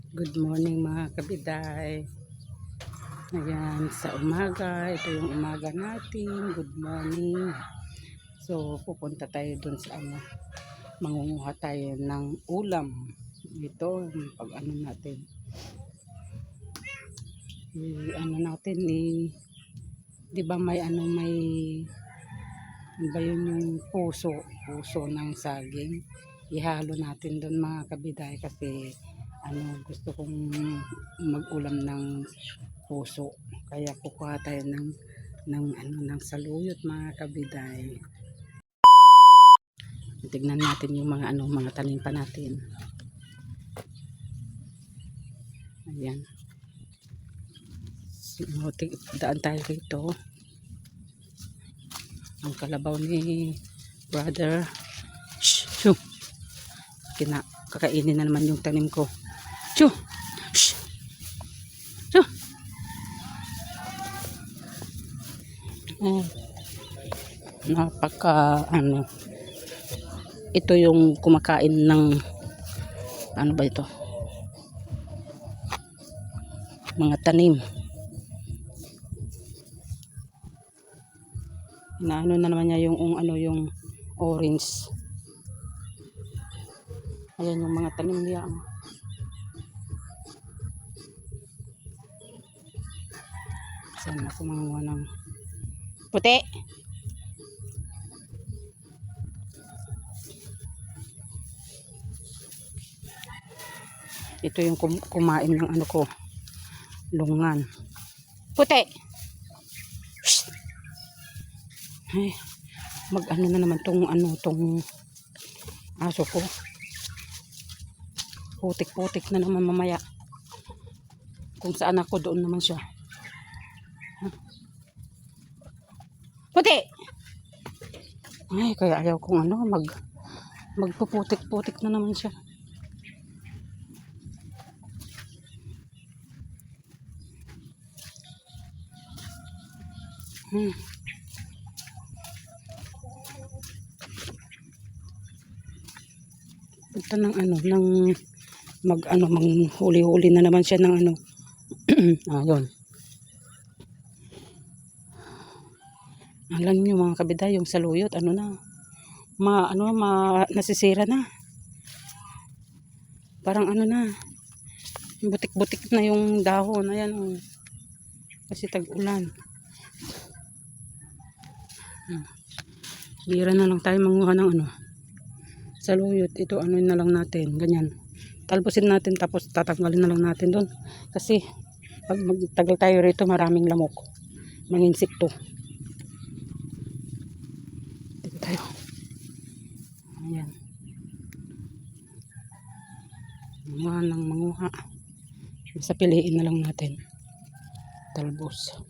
Good morning mga kabiday. Ayan, sa umaga, ito yung umaga natin. Good morning. So, pupunta tayo dun sa mangunguha tayo ng ulam. Ito, pag ano natin. Ano natin di ba may ano ba yun yung puso ng saging. Ihalo natin dun mga kabiday kasi gusto kong mag-ulam ng puso. Kaya kukuha tayo ng saluyot mga kabiday. Tignan natin yung mga tanim pa natin. Ayan. So, daan tayo rito. Ang kalabaw ni brother. Shoo! Kakainin na naman yung tanim ko. Shoo! Shoo! Napaka ito yung kumakain ng ano ba ito, mga tanim na na naman niya yung yung orange. Ayan yung mga tanim niya. Saan ako mga ng puti. Ito yung kumain ng ko, lungan. Puti! Ay, na naman tong aso ko. Putik-putik na naman mamaya. Kung saan ako, doon naman siya. Puti! Ay, kaya ayaw kong magpuputik-putik na naman siya. Punta ng manghuli-huli na naman siya ng ayun. Alam niyo mga kabiday, yung saluyot nasisira na. Parang na, butik-butik na yung dahon. Ayan kasi tag-ulan. Bira na lang tayo manguha ng saluyot. Ito na lang natin, ganyan. Talbusin natin tapos tatanggalin na lang natin doon. Kasi pag magtagal tayo rito, maraming lamok, mga insekto. Dito tayo. Ayan. Manguha ng manguha. Basta piliin na lang natin. Talbos.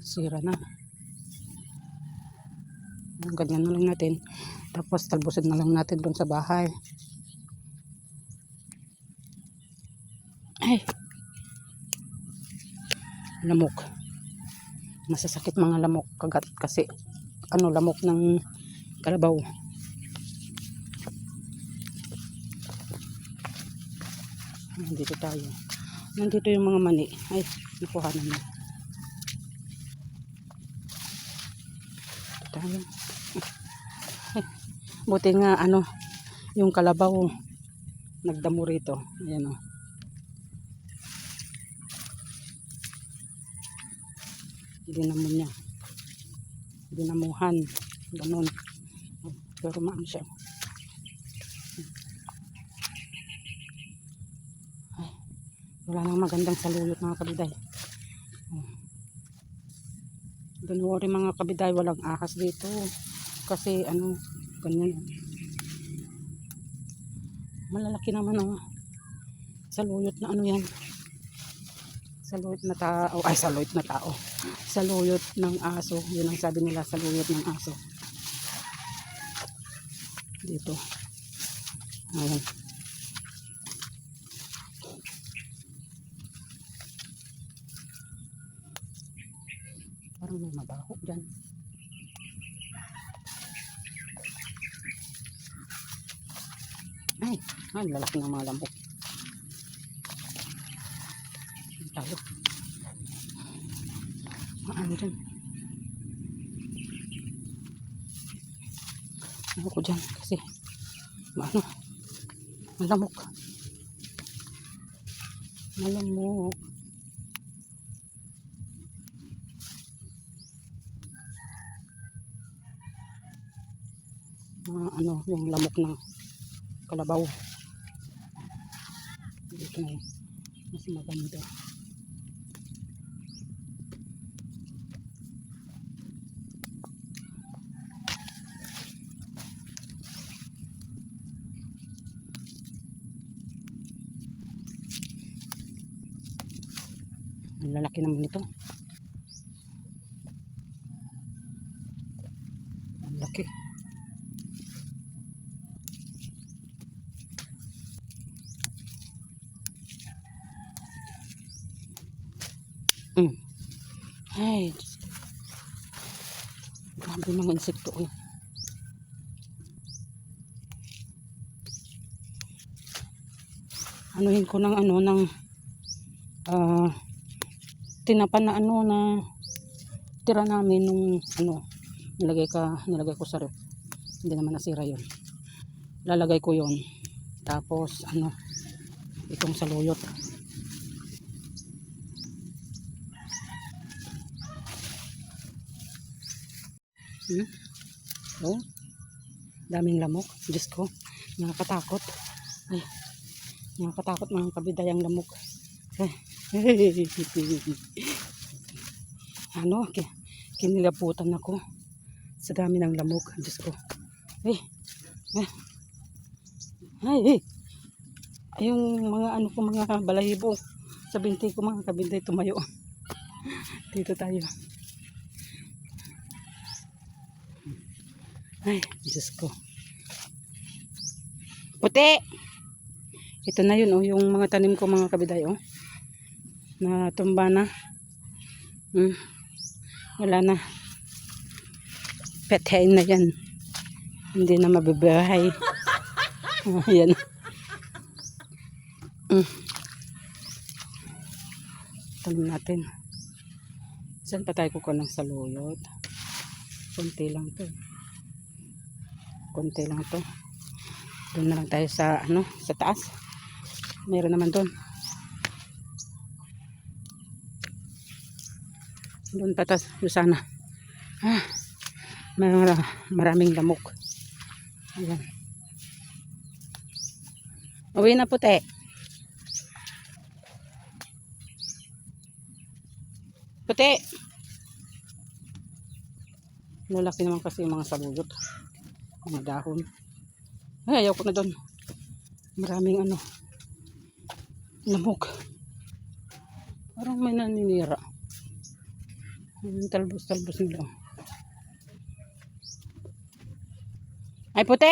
Sira na. Ganyan na lang natin. Tapos talbusin na lang natin doon sa bahay. Ay! Lamok. Masasakit mga lamok kagat kasi lamok ng kalabaw. Nandito tayo. Nandito yung mga mani. Ay, nakuha na. Tayo. Ay, buti nga yung kalabaw nagdamo rito. Ayan dinamo niya. Dinamuhan. Ganon. Pero maan siya. Ay, wala nang magandang saluyot mga kabiday. Don't worry mga kabiday, walang ahas dito. Kasi ganyan. Malalaki naman saluyot na yan. Saluyot na tao. Ay, saluyot na tao. Saluyot ng aso. Yun ang sabi nila, saluyot ng aso. Dito. Ayan. Parang may mabaho dyan. Ay, ang lalaki ng mga lamok. Tayo. Ano dyan? Ano ko dyan? Kasi, ano? Malamok. Malamok. Ano, yung lamok ng kalabaw. Dito na yun. Mas maganda. Ang lalaki naman ito. Ang laki. Ay, grabe mga insekto. Anuhin ko ng ano, ng tinapan na ano na tira namin nung ano, nilagay ko sa ref. Hindi naman nasira yun. Lalagay ko yun. Tapos ano, itong saluyot. Oh, daming lamok. Diyos ko, nakakatakot. Ay, nakakatakot mga kabidayang lamok. Ano, kinilabutan ako sa dami ng lamok. Diyos ko. Ay, yung mga ano ko, mga balahibo sa binti ko, mga kabinday tumayo. Dito tayo. Ay, Diyos ko. Puti! Ito na yun, oh, yung mga tanim ko, mga kabiday, oh. Na tumba na. Wala na. Pethain na yan. Hindi na mabibahay. Ayan. Tanim natin. Saan pa tayo kukuha ng saluyot? Konti lang to. Konti lang to. Doon na lang tayo sa ano, sa taas. Meron naman doon. Doon patas, doon sana. Maraming lamok. Ayan. Uwi na puti. Puti. Lalaki naman kasi yung mga saluyot. Mga dahon. Ay, ayaw ko na doon. Maraming ano, lamok. Parang may naninira. Talbos-talbos nila. Ay, puti!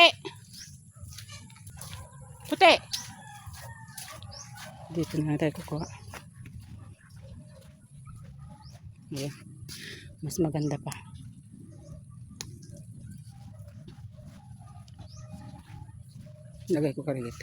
Puti! Dito na tayo kukuha. Ayan. Mas maganda pa. Lagay ko karito.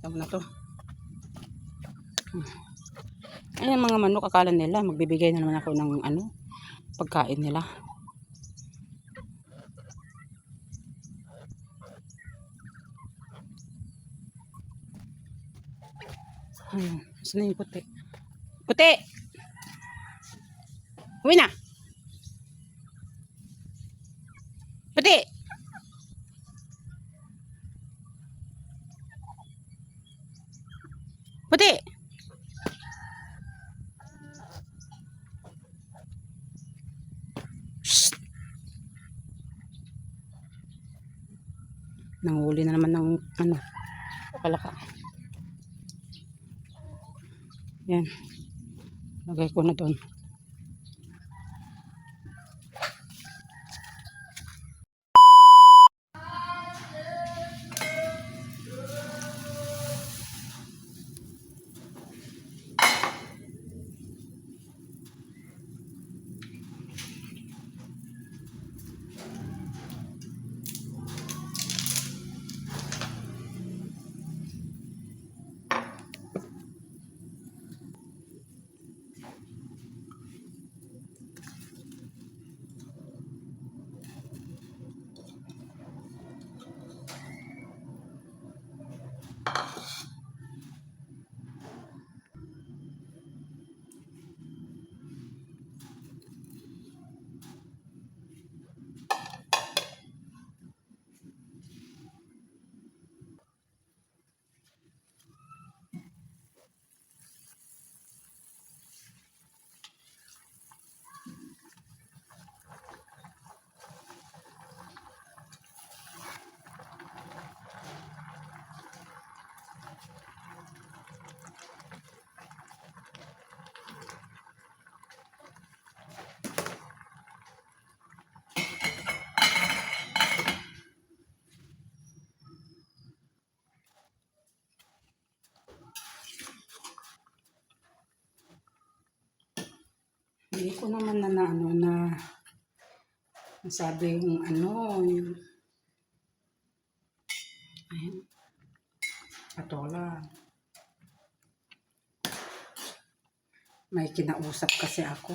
Tama na to. Ayan mga manok, akala nila magbibigay na naman ako ng ano, pagkain nila. Ayun, saan yung puti? Puti! Uwi na! Puti! Puti! Shhh! Nanghuli na naman ng ano, palaka. Yan. Lagay ko na doon. Hindi ko naman na nasabi yung yung ayan, patola. May kinausap kasi ako.